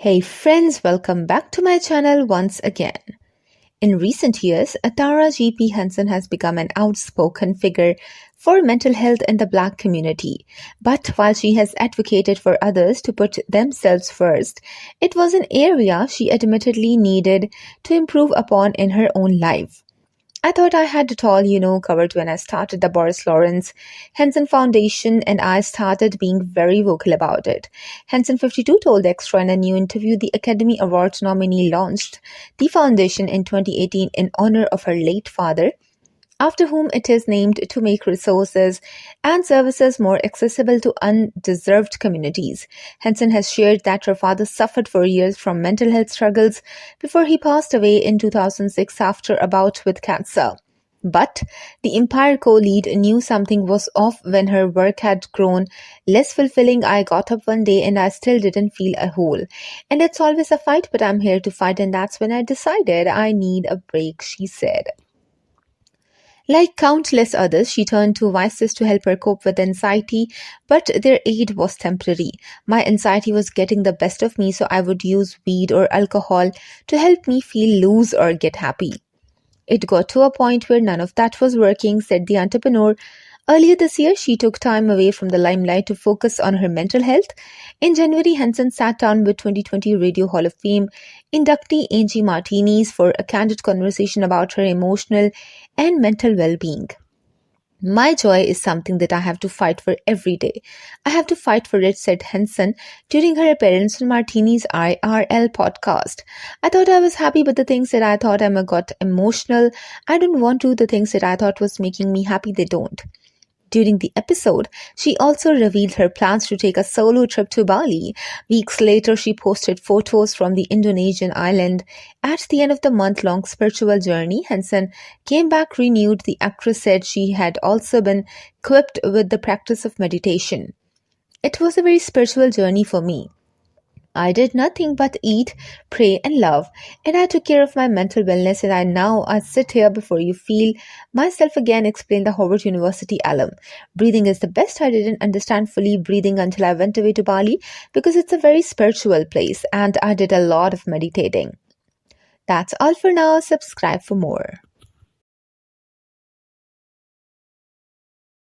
Hey friends, welcome back to my channel once again. In recent years, Taraji P. Henson has become an outspoken figure for mental health in the Black community. But while she has advocated for others to put themselves first, it was an area she admittedly needed to improve upon in her own life. I thought I had it all, covered when I started the Boris Lawrence Henson Foundation, and I started being very vocal about it. Henson 52 told Extra in a new interview the Academy Awards nominee launched the foundation in 2018 in honor of her late father, after whom it is named to make resources and services more accessible to undeserved communities. Henson has shared that her father suffered for years from mental health struggles before he passed away in 2006 after a bout with cancer. But the Empire co-lead knew something was off when her work had grown less fulfilling. I got up one day and I still didn't feel a whole. And it's always a fight, but I'm here to fight, and that's when I decided I need a break, she said. Like countless others, she turned to vices to help her cope with anxiety, but their aid was temporary. My anxiety was getting the best of me, so I would use weed or alcohol to help me feel loose or get happy. It got to a point where none of that was working, said the entrepreneur. Earlier this year, she took time away from the limelight to focus on her mental health. In January, Henson sat down with 2020 Radio Hall of Fame inductee Angie Martinez for a candid conversation about her emotional and mental well-being. My joy is something that I have to fight for every day. I have to fight for it, said Henson during her appearance on Martini's IRL podcast. I thought I was happy, but the things that I thought I got emotional. I don't want to. The things that I thought was making me happy, they don't. During the episode, she also revealed her plans to take a solo trip to Bali. Weeks later, she posted photos from the Indonesian island. At the end of the month-long spiritual journey, Henson came back renewed. The actress said she had also been equipped with the practice of meditation. It was a very spiritual journey for me. I did nothing but eat, pray, and love, and I took care of my mental wellness, and I sit here before you feel myself again, explained the Howard University alum. Breathing is the best. I didn't understand fully breathing until I went away to Bali because it's a very spiritual place, and I did a lot of meditating. That's all for now. Subscribe for more.